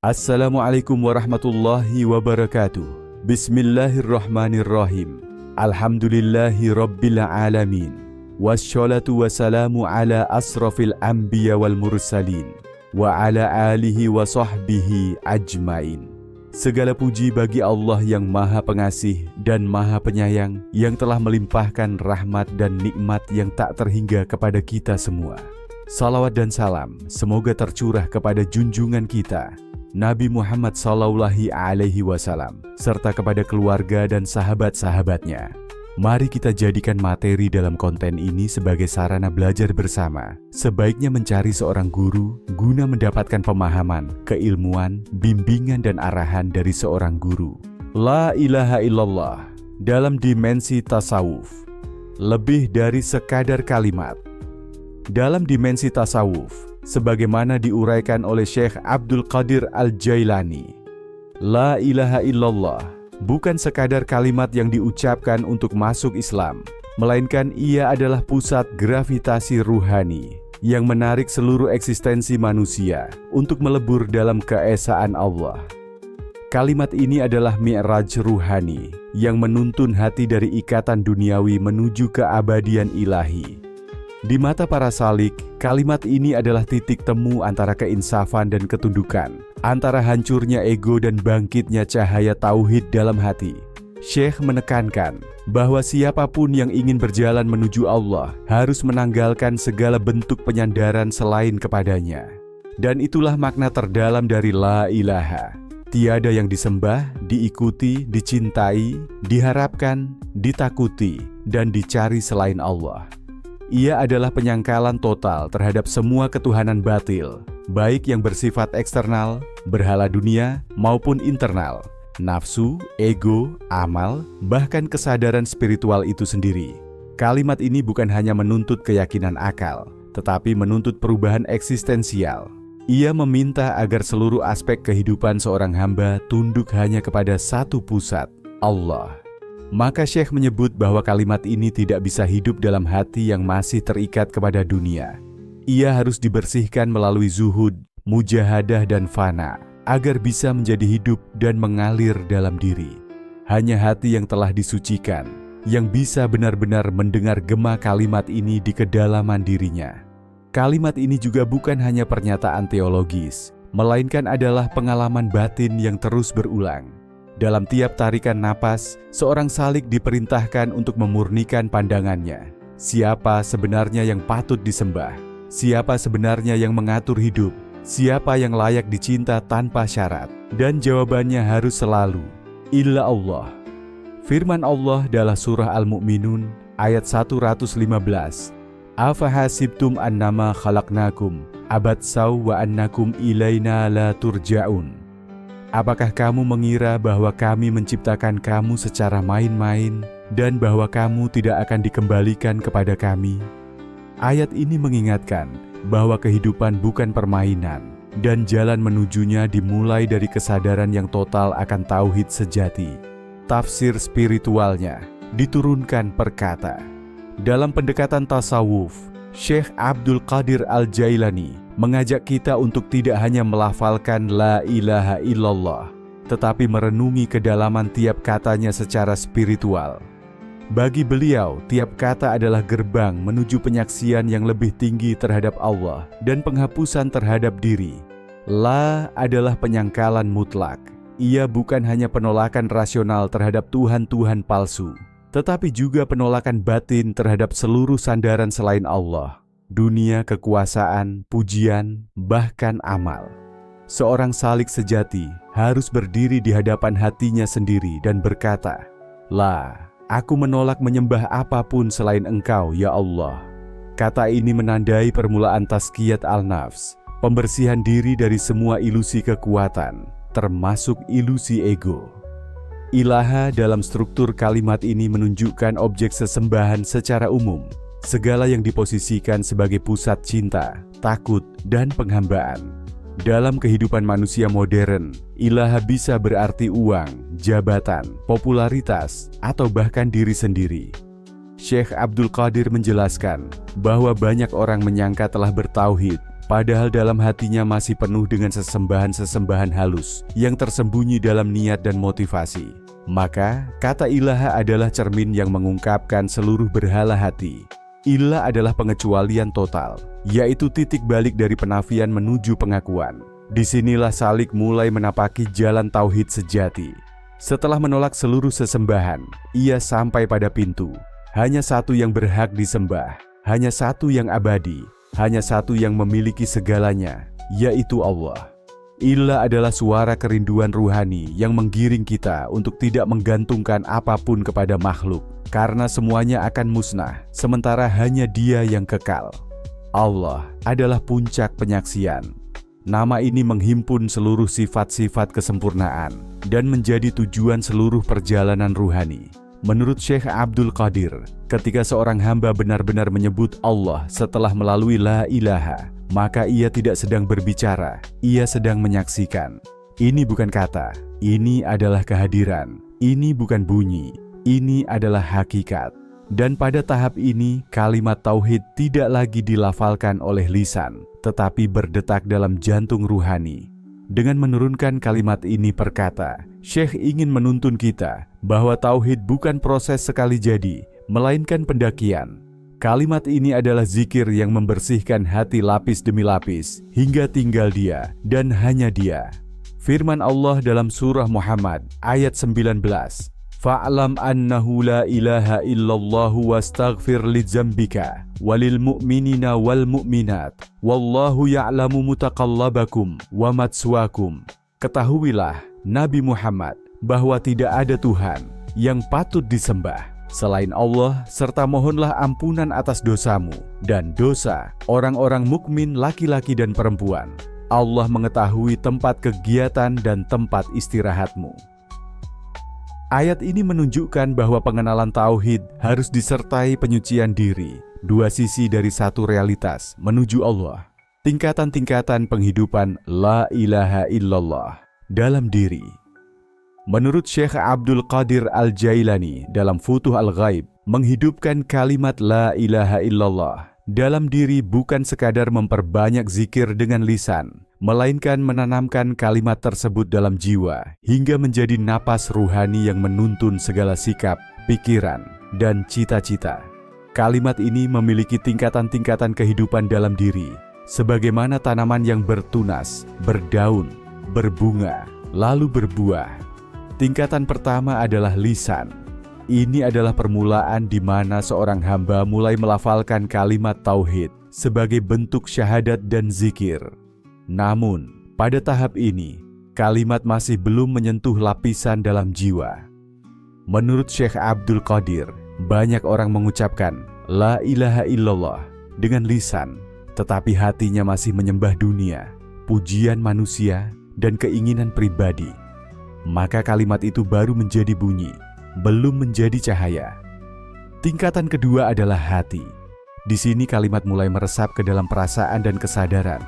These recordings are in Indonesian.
Assalamualaikum warahmatullahi wabarakatuh. Bismillahirrahmanirrahim. Alhamdulillahi rabbil alamin. Wassalatu wassalamu ala asrafil anbiya wal mursalin wa ala alihi wa sahbihi ajmain. Segala puji bagi Allah yang Maha Pengasih dan Maha Penyayang, yang telah melimpahkan rahmat dan nikmat yang tak terhingga kepada kita semua. Salawat dan salam semoga tercurah kepada junjungan kita Nabi Muhammad SAW, serta kepada keluarga dan sahabat-sahabatnya. Mari kita jadikan materi dalam konten ini sebagai sarana belajar bersama. Sebaiknya mencari seorang guru guna mendapatkan pemahaman, keilmuan, bimbingan dan arahan dari seorang guru. La ilaha illallah dalam dimensi tasawuf lebih dari sekadar kalimat. Dalam dimensi tasawuf, sebagaimana diuraikan oleh Syekh Abdul Qadir Al-Jailani, La ilaha illallah bukan sekadar kalimat yang diucapkan untuk masuk Islam, melainkan ia adalah pusat gravitasi ruhani yang menarik seluruh eksistensi manusia untuk melebur dalam keesaan Allah. Kalimat ini adalah mi'raj ruhani yang menuntun hati dari ikatan duniawi menuju keabadian ilahi. Di mata para salik, kalimat ini adalah titik temu antara keinsafan dan ketundukan, antara hancurnya ego dan bangkitnya cahaya tauhid dalam hati. Syekh menekankan bahwa siapapun yang ingin berjalan menuju Allah harus menanggalkan segala bentuk penyandaran selain kepadanya. Dan itulah makna terdalam dari La ilaha. Tiada yang disembah, diikuti, dicintai, diharapkan, ditakuti, dan dicari selain Allah. Ia adalah penyangkalan total terhadap semua ketuhanan batil, baik yang bersifat eksternal, berhala dunia, maupun internal, nafsu, ego, amal, bahkan kesadaran spiritual itu sendiri. Kalimat ini bukan hanya menuntut keyakinan akal, tetapi menuntut perubahan eksistensial. Ia meminta agar seluruh aspek kehidupan seorang hamba tunduk hanya kepada satu pusat, Allah. Maka Syekh menyebut bahwa kalimat ini tidak bisa hidup dalam hati yang masih terikat kepada dunia. Ia harus dibersihkan melalui zuhud, mujahadah dan fana, agar bisa menjadi hidup dan mengalir dalam diri. Hanya hati yang telah disucikan, yang bisa benar-benar mendengar gema kalimat ini di kedalaman dirinya. Kalimat ini juga bukan hanya pernyataan teologis, melainkan adalah pengalaman batin yang terus berulang. Dalam tiap tarikan napas, seorang salik diperintahkan untuk memurnikan pandangannya. Siapa sebenarnya yang patut disembah? Siapa sebenarnya yang mengatur hidup? Siapa yang layak dicinta tanpa syarat? Dan jawabannya harus selalu, Illa Allah. Firman Allah dalam surah Al-Mu'minun ayat 115. Afahasibtum annama khalaqnakum abatsaw wa annakum ilaina la turja'un. Apakah kamu mengira bahwa kami menciptakan kamu secara main-main dan bahwa kamu tidak akan dikembalikan kepada kami? Ayat ini mengingatkan bahwa kehidupan bukan permainan dan jalan menujunya dimulai dari kesadaran yang total akan tauhid sejati. Tafsir spiritualnya diturunkan per kata. Dalam pendekatan tasawuf, Syekh Abdul Qadir Al-Jailani mengajak kita untuk tidak hanya melafalkan La ilaha illallah, tetapi merenungi kedalaman tiap katanya secara spiritual. Bagi beliau, tiap kata adalah gerbang menuju penyaksian yang lebih tinggi terhadap Allah dan penghapusan terhadap diri. La adalah penyangkalan mutlak. Ia bukan hanya penolakan rasional terhadap Tuhan-Tuhan palsu, tetapi juga penolakan batin terhadap seluruh sandaran selain Allah, dunia, kekuasaan, pujian, bahkan amal. Seorang salik sejati harus berdiri di hadapan hatinya sendiri dan berkata, La, aku menolak menyembah apapun selain Engkau, ya Allah. Kata ini menandai permulaan tazkiyat al-nafs, pembersihan diri dari semua ilusi kekuatan, termasuk ilusi ego. Ilaha dalam struktur kalimat ini menunjukkan objek sesembahan secara umum, segala yang diposisikan sebagai pusat cinta, takut, dan penghambaan. Dalam kehidupan manusia modern, ilaha bisa berarti uang, jabatan, popularitas, atau bahkan diri sendiri. Syekh Abdul Qadir menjelaskan bahwa banyak orang menyangka telah bertauhid, padahal dalam hatinya masih penuh dengan sesembahan-sesembahan halus yang tersembunyi dalam niat dan motivasi. Maka, kata ilaha adalah cermin yang mengungkapkan seluruh berhala hati. Ilah adalah pengecualian total, yaitu titik balik dari penafian menuju pengakuan. Disinilah Salik mulai menapaki jalan tauhid sejati. Setelah menolak seluruh sesembahan, ia sampai pada pintu. Hanya satu yang berhak disembah, hanya satu yang abadi, hanya satu yang memiliki segalanya, yaitu Allah. Ilah adalah suara kerinduan ruhani yang menggiring kita untuk tidak menggantungkan apapun kepada makhluk, karena semuanya akan musnah, sementara hanya Dia yang kekal. Allah adalah puncak penyaksian. Nama ini menghimpun seluruh sifat-sifat kesempurnaan dan menjadi tujuan seluruh perjalanan ruhani. Menurut Syekh Abdul Qadir, ketika seorang hamba benar-benar menyebut Allah setelah melalui la ilaha, maka ia tidak sedang berbicara, ia sedang menyaksikan. Ini bukan kata, ini adalah kehadiran, ini bukan bunyi, ini adalah hakikat. Dan pada tahap ini, kalimat tauhid tidak lagi dilafalkan oleh lisan, tetapi berdetak dalam jantung ruhani. Dengan menurunkan kalimat ini per kata, Syekh ingin menuntun kita bahwa tauhid bukan proses sekali jadi, melainkan pendakian. Kalimat ini adalah zikir yang membersihkan hati lapis demi lapis, hingga tinggal Dia dan hanya Dia. Firman Allah dalam surah Muhammad ayat 19, Fa'lam annahu la ilaha illallahu wastaghfir lidzambika walil mu'minina wal mu'minat wallahu ya'lamu mutaqallabakum wa matswakum. Ketahuilah, Nabi Muhammad, bahwa tidak ada Tuhan yang patut disembah selain Allah, serta mohonlah ampunan atas dosamu dan dosa orang-orang mukmin laki-laki dan perempuan. Allah mengetahui tempat kegiatan dan tempat istirahatmu. Ayat ini menunjukkan bahwa pengenalan tauhid harus disertai penyucian diri, dua sisi dari satu realitas menuju Allah. Tingkatan-tingkatan penghidupan la ilaha illallah dalam diri. Menurut Syekh Abdul Qadir Al-Jailani dalam Futuh Al-Ghaib, menghidupkan kalimat la ilaha illallah dalam diri bukan sekadar memperbanyak zikir dengan lisan, melainkan menanamkan kalimat tersebut dalam jiwa hingga menjadi napas ruhani yang menuntun segala sikap, pikiran, dan cita-cita. Kalimat ini memiliki tingkatan-tingkatan kehidupan dalam diri, sebagaimana tanaman yang bertunas, berdaun, berbunga, lalu berbuah. Tingkatan pertama adalah lisan. Ini adalah permulaan di mana seorang hamba mulai melafalkan kalimat tauhid sebagai bentuk syahadat dan zikir. Namun, pada tahap ini, kalimat masih belum menyentuh lapisan dalam jiwa. Menurut Syekh Abdul Qadir, banyak orang mengucapkan la ilaha illallah dengan lisan, tetapi hatinya masih menyembah dunia, pujian manusia, dan keinginan pribadi. Maka kalimat itu baru menjadi bunyi, belum menjadi cahaya. Tingkatan kedua adalah hati. Di sini kalimat mulai meresap ke dalam perasaan dan kesadaran.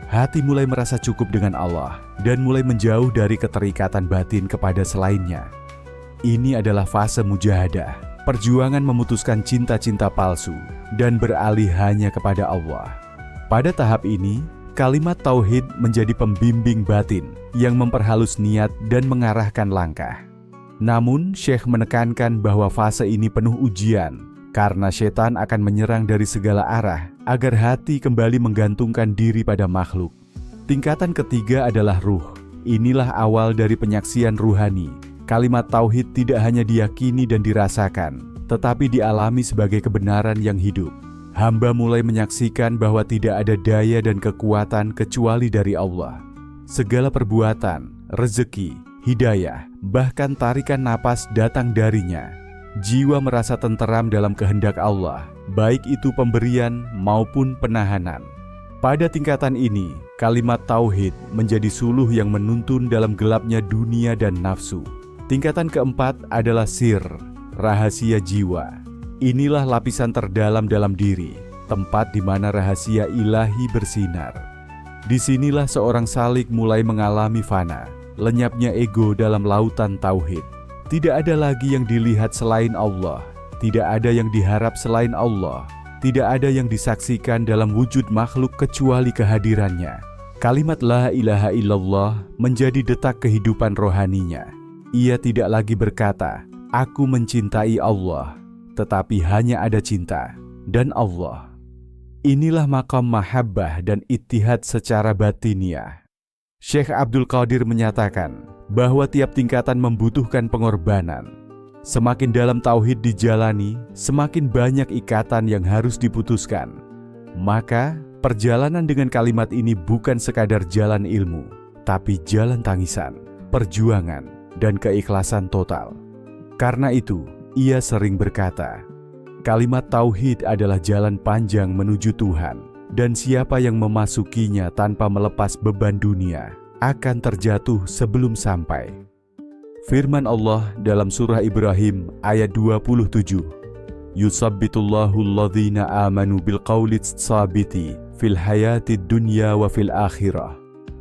Hati mulai merasa cukup dengan Allah dan mulai menjauh dari keterikatan batin kepada selainnya. Ini adalah fase mujahadah, perjuangan memutuskan cinta-cinta palsu dan beralih hanya kepada Allah. Pada tahap ini, kalimat tauhid menjadi pembimbing batin yang memperhalus niat dan mengarahkan langkah. Namun, Syekh menekankan bahwa fase ini penuh ujian, karena setan akan menyerang dari segala arah agar hati kembali menggantungkan diri pada makhluk. Tingkatan ketiga adalah ruh. Inilah awal dari penyaksian ruhani. Kalimat tauhid tidak hanya diyakini dan dirasakan, tetapi dialami sebagai kebenaran yang hidup. Hamba mulai menyaksikan bahwa tidak ada daya dan kekuatan kecuali dari Allah. Segala perbuatan, rezeki, hidayah, bahkan tarikan napas datang darinya. Jiwa merasa tenteram dalam kehendak Allah, baik itu pemberian maupun penahanan. Pada tingkatan ini, kalimat tauhid menjadi suluh yang menuntun dalam gelapnya dunia dan nafsu. Tingkatan keempat adalah sir, rahasia jiwa. Inilah lapisan terdalam dalam diri, tempat di mana rahasia ilahi bersinar. Disinilah seorang salik mulai mengalami fana, lenyapnya ego dalam lautan tauhid. Tidak ada lagi yang dilihat selain Allah, tidak ada yang diharap selain Allah, tidak ada yang disaksikan dalam wujud makhluk kecuali kehadirannya. Kalimat la ilaha illallah menjadi detak kehidupan rohaninya. Ia tidak lagi berkata, "Aku mencintai Allah," tetapi hanya ada cinta dan Allah. Inilah maqam mahabbah dan ittihad secara batiniah. Syekh Abdul Qadir menyatakan bahwa tiap tingkatan membutuhkan pengorbanan. Semakin dalam tauhid dijalani, semakin banyak ikatan yang harus diputuskan. Maka, perjalanan dengan kalimat ini bukan sekadar jalan ilmu, tapi jalan tangisan, perjuangan, dan keikhlasan total. Karena itu, ia sering berkata, kalimat tauhid adalah jalan panjang menuju Tuhan, dan siapa yang memasukinya tanpa melepas beban dunia akan terjatuh sebelum sampai. Firman Allah dalam surah Ibrahim ayat 27, "Yusabbitullahu alladhina amanu bilqaulis tsabiti fil hayatid dunya wa fil akhirah,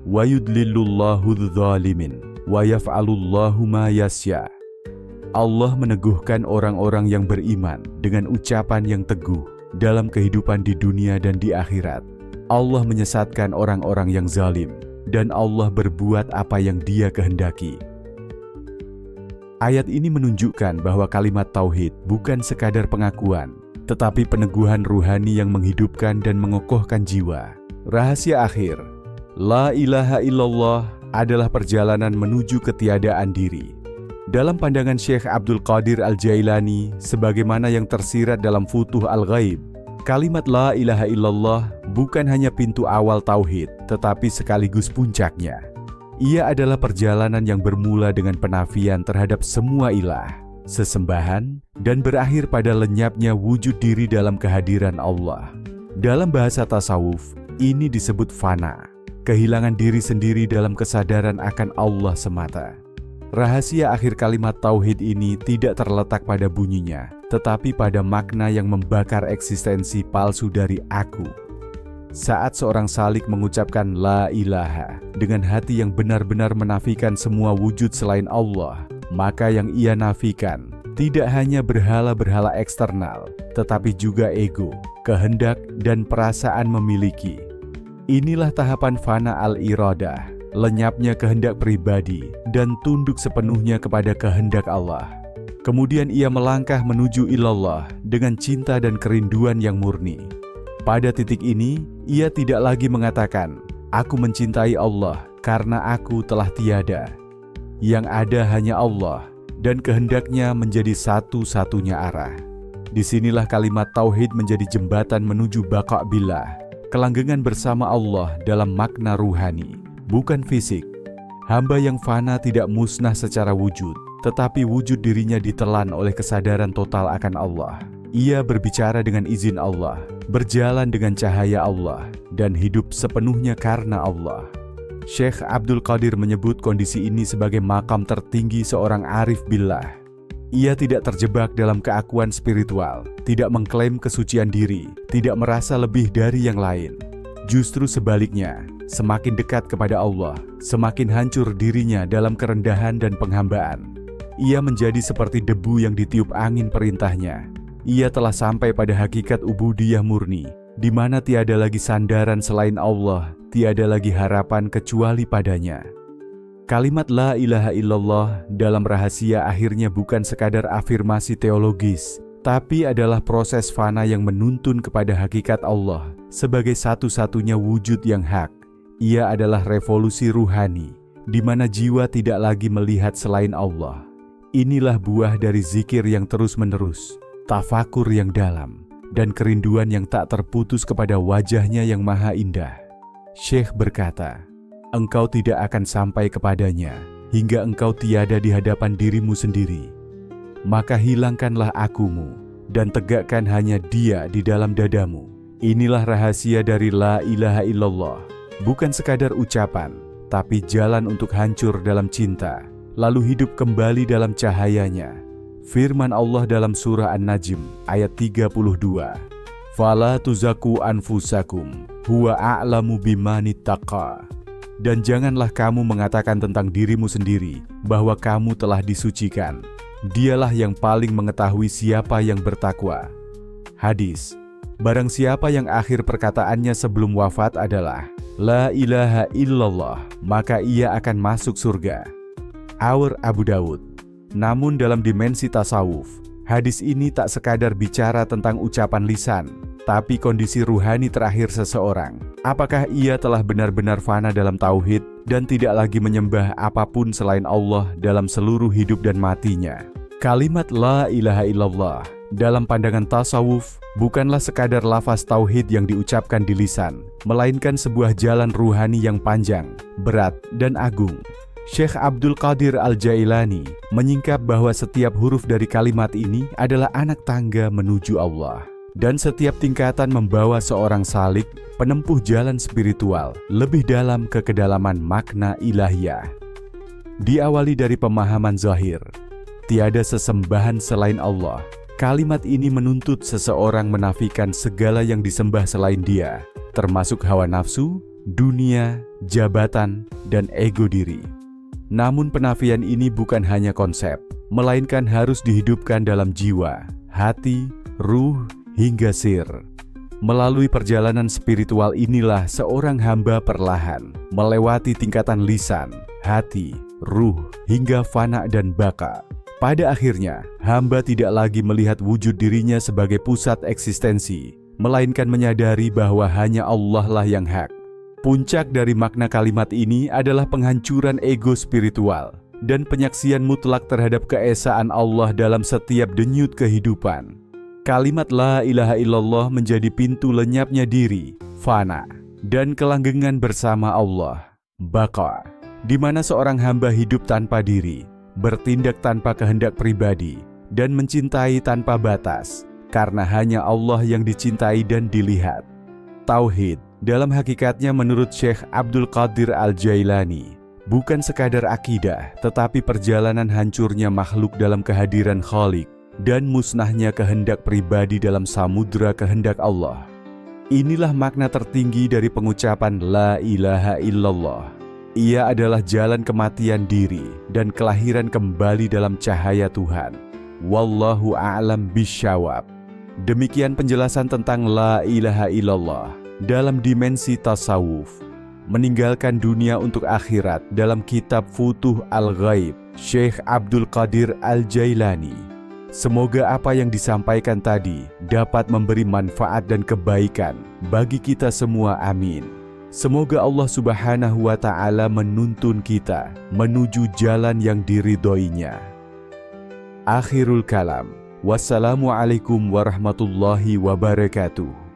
wa yudlillullahu adh-dhalimin, wa yaf'alullahu ma yasya." Allah meneguhkan orang-orang yang beriman dengan ucapan yang teguh dalam kehidupan di dunia dan di akhirat. Allah menyesatkan orang-orang yang zalim, dan Allah berbuat apa yang Dia kehendaki. Ayat ini menunjukkan bahwa kalimat tauhid bukan sekadar pengakuan, tetapi peneguhan ruhani yang menghidupkan dan mengokohkan jiwa. Rahasia akhir, la ilaha illallah adalah perjalanan menuju ketiadaan diri. Dalam pandangan Syekh Abdul Qadir Al-Jailani, sebagaimana yang tersirat dalam Futuh Al-Ghaib, kalimat la ilaha illallah bukan hanya pintu awal tauhid, tetapi sekaligus puncaknya. Ia adalah perjalanan yang bermula dengan penafian terhadap semua ilah, sesembahan, dan berakhir pada lenyapnya wujud diri dalam kehadiran Allah. Dalam bahasa tasawuf, ini disebut fana, kehilangan diri sendiri dalam kesadaran akan Allah semata. Rahasia akhir kalimat tauhid ini tidak terletak pada bunyinya, tetapi pada makna yang membakar eksistensi palsu dari aku. Saat seorang salik mengucapkan la ilaha dengan hati yang benar-benar menafikan semua wujud selain Allah, maka yang ia nafikan tidak hanya berhala-berhala eksternal, tetapi juga ego, kehendak, dan perasaan memiliki. Inilah tahapan fana al-iradah, lenyapnya kehendak pribadi dan tunduk sepenuhnya kepada kehendak Allah. Kemudian ia melangkah menuju ilallah dengan cinta dan kerinduan yang murni. Pada titik ini, ia tidak lagi mengatakan, "Aku mencintai Allah karena aku telah tiada." Yang ada hanya Allah, dan kehendaknya menjadi satu-satunya arah. Disinilah kalimat tauhid menjadi jembatan menuju baqa' billah, kelanggengan bersama Allah dalam makna ruhani, bukan fisik. Hamba yang fana tidak musnah secara wujud, tetapi wujud dirinya ditelan oleh kesadaran total akan Allah. Ia berbicara dengan izin Allah, berjalan dengan cahaya Allah, dan hidup sepenuhnya karena Allah. Syekh Abdul Qadir menyebut kondisi ini sebagai makam tertinggi seorang arif billah. Ia tidak terjebak dalam keakuan spiritual, tidak mengklaim kesucian diri, tidak merasa lebih dari yang lain. Justru sebaliknya, semakin dekat kepada Allah, semakin hancur dirinya dalam kerendahan dan penghambaan. Ia menjadi seperti debu yang ditiup angin perintahnya. Ia telah sampai pada hakikat ubudiyah murni, di mana tiada lagi sandaran selain Allah, tiada lagi harapan kecuali padanya. Kalimat la ilaha illallah dalam rahasia akhirnya bukan sekadar afirmasi teologis, tapi adalah proses fana yang menuntun kepada hakikat Allah sebagai satu-satunya wujud yang hak. Ia adalah revolusi ruhani, di mana jiwa tidak lagi melihat selain Allah. Inilah buah dari zikir yang terus-menerus, tafakur yang dalam, dan kerinduan yang tak terputus kepada wajahnya yang maha indah. Syekh berkata, engkau tidak akan sampai kepadanya hingga engkau tiada di hadapan dirimu sendiri. Maka hilangkanlah akumu dan tegakkan hanya Dia di dalam dadamu. Inilah rahasia dari la ilaha illallah, bukan sekadar ucapan, tapi jalan untuk hancur dalam cinta, lalu hidup kembali dalam cahayanya. Firman Allah dalam surah An-Najm ayat 32, "Fala tuzaku anfusakum, huwa a'lamu bimanittaqa." Dan janganlah kamu mengatakan tentang dirimu sendiri bahwa kamu telah disucikan. Dialah yang paling mengetahui siapa yang bertakwa. Hadis. Barang siapa yang akhir perkataannya sebelum wafat adalah La ilaha illallah, maka ia akan masuk surga. Aur Abu Dawud. Namun dalam dimensi tasawuf, hadis ini tak sekadar bicara tentang ucapan lisan, tapi kondisi ruhani terakhir seseorang. Apakah ia telah benar-benar fana dalam tauhid dan tidak lagi menyembah apapun selain Allah dalam seluruh hidup dan matinya? Kalimat La ilaha illallah dalam pandangan tasawuf bukanlah sekadar lafaz tauhid yang diucapkan di lisan, melainkan sebuah jalan ruhani yang panjang, berat, dan agung. Syekh Abdul Qadir Al-Jailani menyingkap bahwa setiap huruf dari kalimat ini adalah anak tangga menuju Allah. Dan setiap tingkatan membawa seorang salik, penempuh jalan spiritual, lebih dalam ke kedalaman makna ilahiyah. Diawali dari pemahaman zahir, tiada sesembahan selain Allah. Kalimat ini menuntut seseorang menafikan segala yang disembah selain Dia, termasuk hawa nafsu, dunia, jabatan, dan ego diri. Namun penafian ini bukan hanya konsep, melainkan harus dihidupkan dalam jiwa, hati, ruh, hingga sir. Melalui perjalanan spiritual inilah seorang hamba perlahan melewati tingkatan lisan, hati, ruh, hingga fana dan baka. Pada akhirnya, hamba tidak lagi melihat wujud dirinya sebagai pusat eksistensi, melainkan menyadari bahwa hanya Allah lah yang hak. Puncak dari makna kalimat ini adalah penghancuran ego spiritual dan penyaksian mutlak terhadap keesaan Allah dalam setiap denyut kehidupan. Kalimat La ilaha illallah menjadi pintu lenyapnya diri, fana, dan kelanggengan bersama Allah, baqa, di mana seorang hamba hidup tanpa diri, bertindak tanpa kehendak pribadi, dan mencintai tanpa batas, karena hanya Allah yang dicintai dan dilihat. Tauhid, dalam hakikatnya menurut Syekh Abdul Qadir Al-Jailani, bukan sekadar akidah, tetapi perjalanan hancurnya makhluk dalam kehadiran Khalik, dan musnahnya kehendak pribadi dalam samudra kehendak Allah. Inilah makna tertinggi dari pengucapan La ilaha illallah. Ia adalah jalan kematian diri dan kelahiran kembali dalam cahaya Tuhan. Wallahu a'lam bisyawab. Demikian penjelasan tentang La ilaha illallah dalam dimensi tasawuf. Meninggalkan dunia untuk akhirat dalam kitab Futuh Al-Ghaib, Syekh Abdul Qadir Al-Jailani. Semoga apa yang disampaikan tadi dapat memberi manfaat dan kebaikan bagi kita semua, amin. Semoga Allah Subhanahu wa Ta'ala menuntun kita menuju jalan yang diridhoinya. Akhirul kalam. Wassalamualaikum warahmatullahi wabarakatuh.